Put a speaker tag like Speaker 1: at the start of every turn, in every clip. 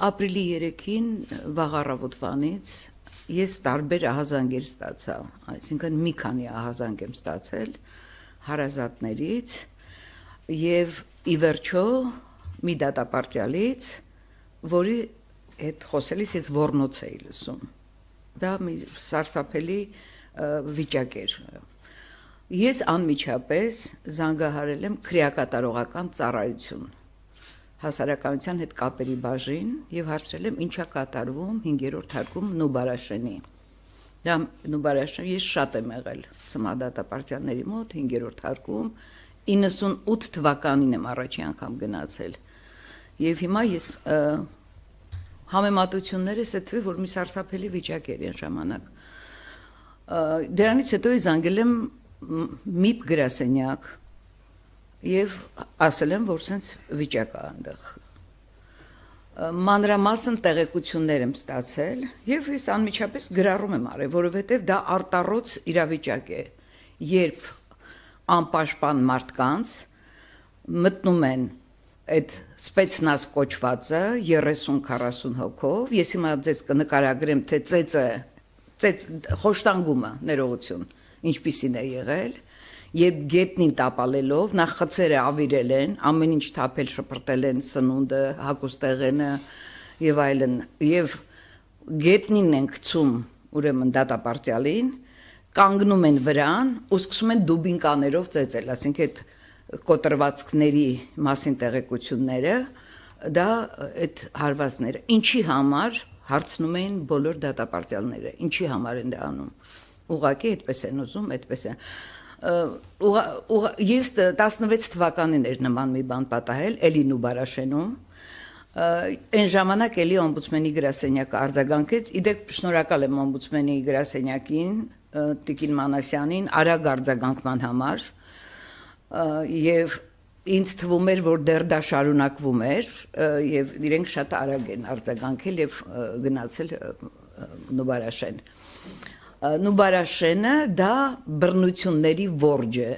Speaker 1: Ապրիլի 3-ին վաղ առավոտվանից ես տարբեր ահազանգեր ստացա, այսինքն մի քանի ահազանգ եմ ստացել հարազատներից եւ ի վերջո մի դատապարտյալից, որի հետ խոսելիս ես ոռնոց էի լսում։ Դա մի սարսափելի վիճակ էր։ Ես անմիջապես զանգահարել եմ քրեակատարողական ծառայություն հասարակայնության հետ կապերի բաժին եւ հարցրել եմ ինչա կատարվում 5-րդ հարկում Նուբարաշենի։ Դա Նուբարաշեն ես շատ եմ եղել ծմադատապարտյալների մոտ 5-րդ հարկում 98 թվականին եմ առաջի անգամ գնացել։ Եվ հիմա ես համեմատություններս է թվի, որ մի սարսափելի վիճակ էր այն ժամանակ։ Դրանից հետո ես զանգել եմ MIP գրասենյակ եւ ասել եմ, որ sense վիճակ է այնտեղ։ Մանրամասն տեղեկություններ եմ ստացել եւ ես անմիջապես գրառում եմ արել, որովհետեւ դա արտառոց իրավիճակ է, երբ անպաշտպան մարդկանց մտնում են այդ սպեցնազ կոչվածը 30-40 հոգով, ես հիմա ձեզ կնկարագրեմ, թե ծեծը խոշտանգումը ներողություն, ինչպիսին է եղել, երբ գետնին տապալելով, նախ խցերը ավիրել են, ամեն ինչ թափել շպրտել են սնունդը, հագուստեղենը եւ այլն, եւ գետնին են գցում ուրեմն դատապարտյալին, կանգնում են վրան ու սկսում են դուբինկաներով ծեծել, ասենք այդ կոտրվածքների մասին տեղեկությունները, դա այդ հարվածները, ինչի համար հարցնում էին բոլոր դատապարտյալները, ինչի համար են դա անում, ուղղակի այդպես են ուզում, այդպես են, ես 16 թվականին էր նման մի բան պատահել, էլի Նուբարաշենում, այն ժամանակ էլի օմբուդսմենի գրասենյակը արձագանքեց, իդեպ շնորհակալ եմ օմբուդսմենի գրասենյակին, Տիկին Մանասյանին, արագ արձագանքման համար, եւ ինձ թվում էր, որ դեռ դա շարունակվում էր եւ իրենք շատ արագ են արձագանքել եւ գնացել Նուբարաշեն։ Նուբարաշենը դա բռնությունների որջ է։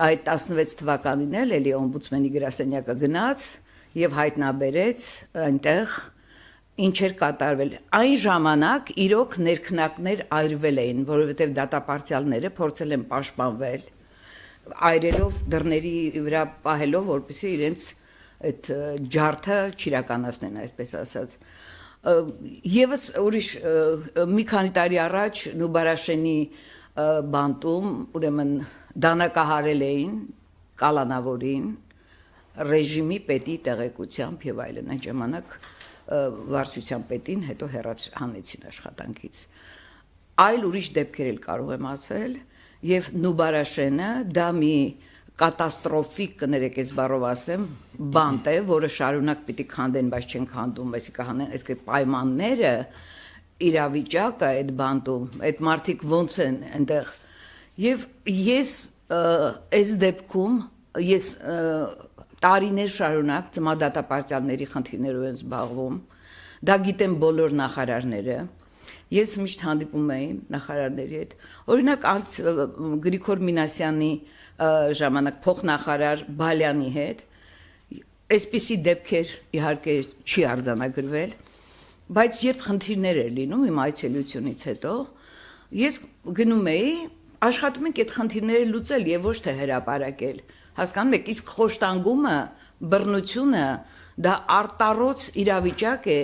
Speaker 1: Այդ 16 թվականին էլի օմբուդսմենի գրասենյակը գնաց եւ հայտնաբերեց այնտեղ ինչ էր կատարվել։ Այն ժամանակ իրոք ներքնակներ այրվել էին, որովհետեւ դատապարտյալները փորձել են պաշտպանվել այրելով դռների վրա պահելով, որպեսզի իրենց այդ ջարդը չիրականացնեն, այսպես ասած։ Եվս ուրիշ մի քանի տարի առաջ Նուբարաշենի բանտում, ուրեմն դանակահարել էին կալանավորին ռեժիմի պետի տեղեկությամբ եւ այլն, այն ժամանակ վարչության պետին հետո հեռացանեցին աշխատանքից։ Այլ ուրիշ դեպքեր էլ կարող եմ ասել, եւ Նուբարաշենը դա մի կատաստրոֆիկ կներեք այս բառով ասեմ, բանտ է, որը շարունակ պիտի քանդեն, բայց չեն քանդում, այսինքն հանեն, այսինքն պայմանները իրավիճակը այդ բանտում, այդ մարդիկ ոնց են այնտեղ եւ ես այս դեպքում ես տարիներ շարունակ ծմադատապարտյալների խնդիրներով եմ զբաղվում, դա գիտեն բոլոր նախարարները, ես միշտ հանդիպում էի նախարարների հետ, օրինակ Գրիգոր Մինասյանի ժամանակ փոխնախարար Բալյանի հետ, այսպիսի դեպքեր իհարկե չի արձանագրվել, բայց երբ խնդիրներ էր լինում իմ այցելությունից հետո, ես գնում էի, աշխատում ենք այդ խնդիրները լուծել եւ ոչ թե հրապարակել, հասկանում եք, իսկ խոշտանգումը, բռնությունը դա արտառոց իրավիճակ է,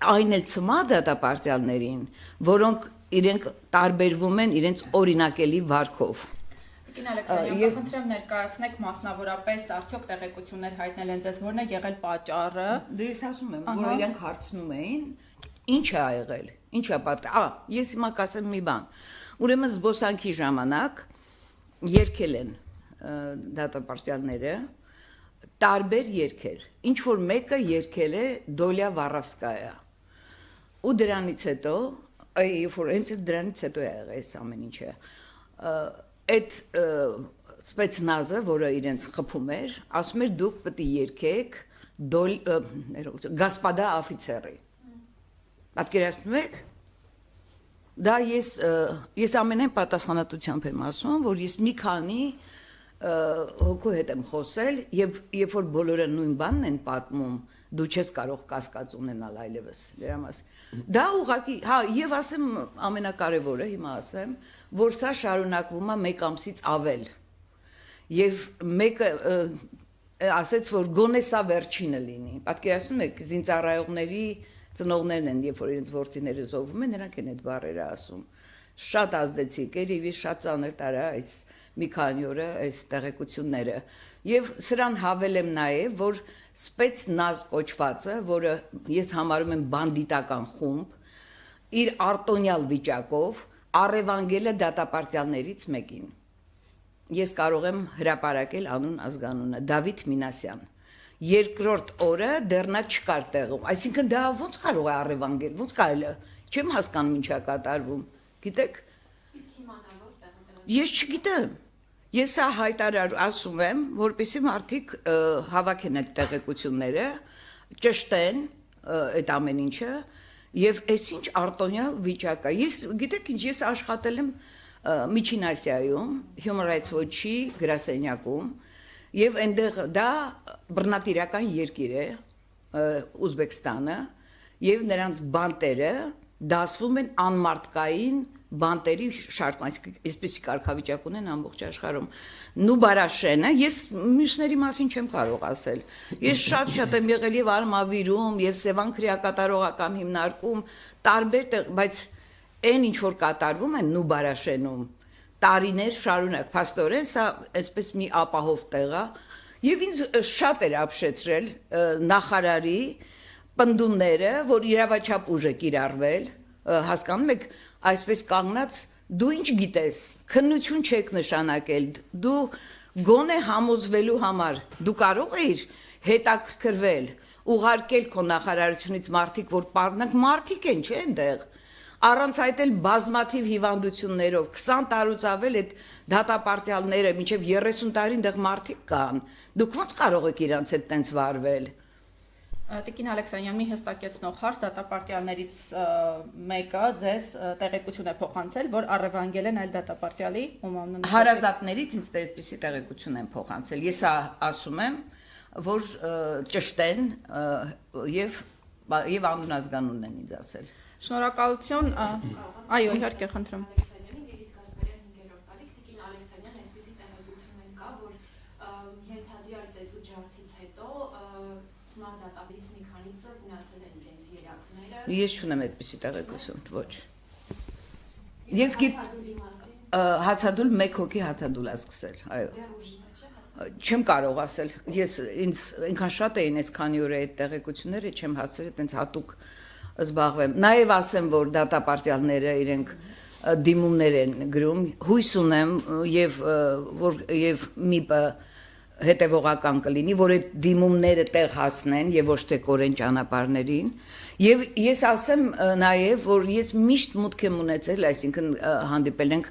Speaker 1: այն էլ ծմադատապարտյալներին, որոնք իրենք տարբերվում են իրենց օրինակելի վարքով։
Speaker 2: Տիկին Ալեքսանյան, խնդրեմ ներկայացնեք մասնավորապես արդյոք տեղեկություններ հայտնել են ձեզ, որն է եղել պատճառը։
Speaker 1: Դե ես ասում եմ, որ իրենք հարցնում էին, ինչ է եղել, ինչ է պատահել։ Ես հիմա կասեմ մի բան։ Ուրեմն զբոսանքի ժամանակ երգել են դատապարտյալները տարբեր երգեր։ Ինչ որ մեկը երգել է Դոլյա Վարավսկայա։ Ու դրանից հետո, երբ որ հենց դրանից հետո է եղել այս ամեն ինչը, այդ սպեցնազը, որը իրենց խփում էր, ասում էր դուք պետք է երգեք Գասպադա օֆիցերի։ Պատկերացնում եք։ Դա ես ամենայն պատասխանատվությամբ եմ ասում, որ ես մի քանի հոգու հետ եմ խոսել եւ երբ որ բոլորը նույն բանն են պատմում, դու չես կարող կասկած ունենալ այլևս դրա մասին։ Դա ուղղակի, հա, եւ ասեմ ամենակարևորը հիմա ասեմ, որ սա շարունակվում է 1 ամսից ավել։ Եվ մեկը ասեց, որ գոնե սա վերջինը լինի։ Պատկերացնում եք, զինծառայողների ծնողներն են, երբ որ իրենց ворցիները զոհվում են, նրանք են այդ բառերը ասում։ Շատ ազդեցիկ էր եւ շատ ծանր տարա այս մի քանի օրը այս տեղեկությունները։ Եվ սրան հավելեմ նաեւ, որ Spetsnaz կոչվածը, որը ես համարում եմ բանդիտական խումբ, իր արտոնյալ վիճակով առևանգել է դատապարտյալներից մեկին։ Ես կարող եմ հրապարակել անուն ազգանունը Դավիթ Մինասյան։ Երկրորդ օրը դեռ նա չկար տեղում, այսինքն դա ո՞նց կարող է առևանգել, ո՞նց կարելի է, չեմ հասկանում ինչա կատարվում, գիտեք։
Speaker 2: Իսկ հիմա նա որտեղ է։
Speaker 1: Ես չգիտեմ։ Ես սա հայտարար ասում եմ, որպեսզի մարդիկ հավաքեն այդ տեղեկությունները, ճշտեն այդ ամեն ինչը եւ այսինչ արտոնյալ վիճակ է։ Ես գիտեք ինչ, ես աշխատել եմ Միջին Ասիայում, Human Rights Watch-ի գրասենյակում եւ այնտեղ դա բռնատիրական երկիր է Ուզբեկստանը եւ նրանց բանտերը դասվում են անմարտկային բանտերի շարքում, այսպեսի կարգավիճակ ունեն ամբողջ աշխարհում։ Նուբարաշենը, ես մյուսների մասին չեմ կարող ասել։ Ես շատ եմ եղել եւ Արմավիրում, եւ Սևան քրեակատարողական հիմնարկում, տարբեր տեղ, բայց այն ինչ որ կատարվում է Նուբարաշենում, տարիներ շարունակ, փաստորեն սա այսպես մի ապահով տեղ է, եւ ինձ շատ էր ապշեցրել նախարարի պնդումները, որ իրավաչափ ուժ է կիրառվել, հասկանում եք, այսպես կանգնած դու ինչ գիտես, քննություն չեք նշանակել, դու գոնե համոզվելու համար դու կարող ես հետաքրքրվել, ուղարկել քո նախարարությունից մարդիկ, որ պարոնակ մարդիկ են, չէ՞ այնտեղ։ Առանց այդ էլ բազմաթիվ հիվանդություններով 20 տարուց ավել այդ դատապարտյալները մինչև 30 տարի այնտեղ մարդիկ կան։ Դուք ո՞նց կարող եք իրանց հետ տենց վարվել։
Speaker 2: Տիկին Ալեքսանյան, մի հստակեցնող հարց, դատապարտյալներից մեկը ձեզ տեղեկություն է փոխանցել, որ առևանգել են այլ դատապարտյալի ում անունը
Speaker 1: հարազատներից ինձ այդպիսի տեղեկություն են փոխանցել։ Ես ասում եմ, որ ճշտեն եւ անուն ազգանունն են ինձ ասել։
Speaker 2: Շնորհակալություն, այո, իհարկե, խնդրում։
Speaker 1: Ես չունեմ այդպիսի տեղեկություն, ոչ։ Ես հացադուլ 1 հոգի հացադուլ է սկսել, այո։ Չեմ կարող ասել, ես ինձ ինքան շատ էին այս քանի օր այդ տեղեկությունները, չեմ հասցրել այտենց հատուկ զբաղվեմ։ Նաև ասեմ, որ դատապարտյալները իրենք դիմումներ են գրում, հույս ունեմ եւ միպը հետևողական կլինի, որ այդ դիմումները տեղ հասնեն եւ ոչ թե կորեն ճանապարհներին։ Եվ ես ասեմ նաեւ, որ ես միշտ մուտք եմ ունեցել, այսինքն հանդիպել ենք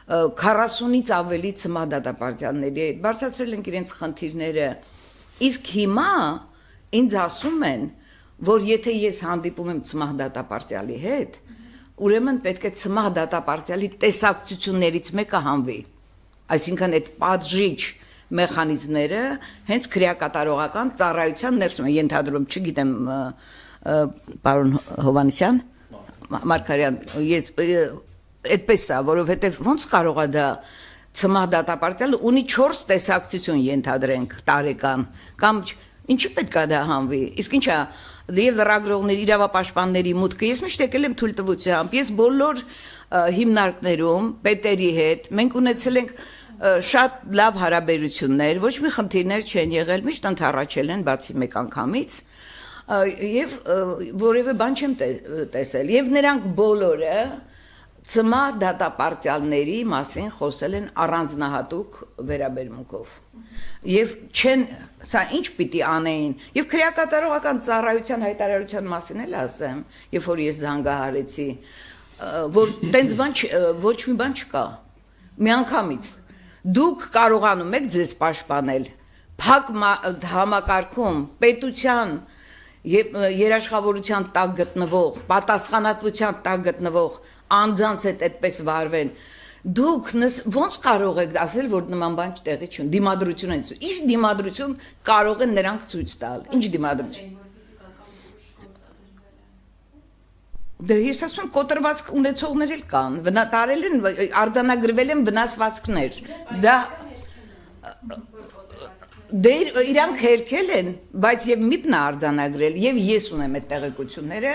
Speaker 1: 40-ից ավելի ծմահ դատապարտյալների հետ, բարձրացրել ենք իրենց խնդիրները։ Իսկ հիմա ինձ ասում են, որ եթե ես հանդիպում եմ ծմահ դատապարտյալի հետ, ուրեմն պետք է ծմահ դատապարտյալի տեսակցություններից մեկը հանվի։ Այսինքն այդ պատժիչ մեխանիզմները հենց քրեակատարողական ծառայության ներսում են ենթադրում, չգիտեմ, պարոն Հովանեսյան, Մարգարյան, ես այդպես է, որովհետև ոնց կարող է դա ծմահ դատապարտյալը ունի 4 տեսակցություն ենթադրենք տարեկան, կամ ինչի պետք է դա հանվի, իսկ ինչա եւ լրագրողների, իրավապաշտպանների մուտքը, ես միշտ եկել եմ թույլտվությամբ, ես բոլոր հիմնարկներում, պետերի հետ, մենք ունեցել ենք շատ լավ հարաբերություններ, ոչ մի խնդիրներ չեն եղել, միշտ ընդառաջել են բացի մեկ անգամից, եւ որևէ բան չեմ տեսել, եւ նրանք բոլորը ծմահ դատապարտյալների մասին խոսել են առանձնահատուկ վերաբերմունքով։ Եվ չեն, սա ինչ պիտի անեին, եւ քրեակատարողական ծառայության հայտարարության մասին էլ ասեմ, երբ որ ես զանգահարեցի, որ տենց բան ոչ մի բան չկա, միանգամից դուք կարողանում եք ձեզ պաշտպանել փակ համակարգում պետության եւ երաշխավորության տակ գտնվող, պատասխանատվության տակ գտնվող անձանց հետ այդպես վարվեն, դուք ոնց կարող եք ասել, որ նման բան տեղի չունի, դիմադրություն են ցույց, ինչ դիմադրություն կարող են նրանք ցույց տալ, ինչ դիմադրություն։ Դե ես ասում եմ կոտրվածք ունեցողներ էլ կան, տարել են արձանագրվել են վնասվածքներ։ Դա դե իրանք հերքել են, բայց եւ միպն է արձանագրել եւ ես ունեմ այդ տեղեկությունները,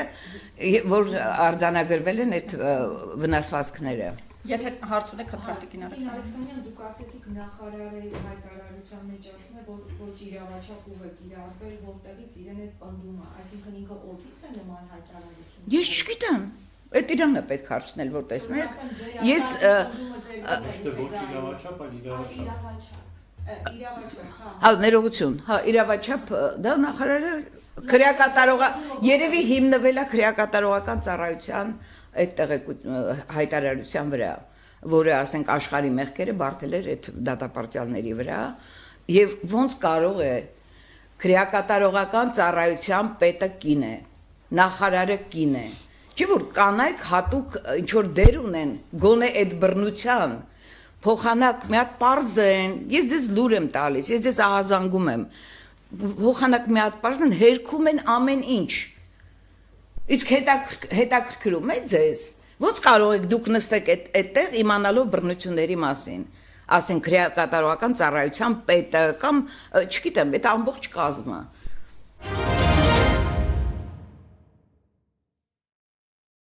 Speaker 1: որ արձանագրվել են այդ վնասվածքները։
Speaker 2: Եթե հարց ունեք, Տիկին
Speaker 3: Ալեքսանյան, դուք ասեցիք նախարարի հայտարարության մեջ ասում է, որ ոչ իրավաչափ ուղղ իրավարվել, որտեղից իրեն այդ պնդում է, այսինքն ինքը օդից է նման հայտարարություն։
Speaker 1: Ես չգիտեմ, այդ իրան է պետք հարցնել, որ տեսնեք։ Ես
Speaker 4: ոչ իրավաչափ, այլ իրավաչափ։
Speaker 1: Հա, ներողություն, հա, իրավաչափ, դա նախարարը քրեակատարողա, երևի հիմնվել է քրեակատարողական ծառայության այդ հայտարարության վրա, որը ասենք աշխարհի մեղքերը բարդել էր այդ դատապարտյալների վրա, եւ ոնց կարող է քրեակատարողական ծառայության պետը կին է, նախարարը կին է, չէ՞ որ կանայք հատուկ ինչ որ դեր ունեն, գոնե այդ բռնության փոխանակ մի հատ պարզ են, ես ձեզ լուր եմ տալիս, ես ձեզ ահազանգում եմ, փոխանակ մի հատ պարզ են, հերքում են ամեն ինչ։ Իսկ հետաքրքրում է ձեզ, ոնց կարող եք դուք նստեք այդտեղ իմանալով բռնությունների մասին, ասենք քրեակատարողական ծառայության պետը կամ չգիտեմ, այդ ամբողջ կազմը։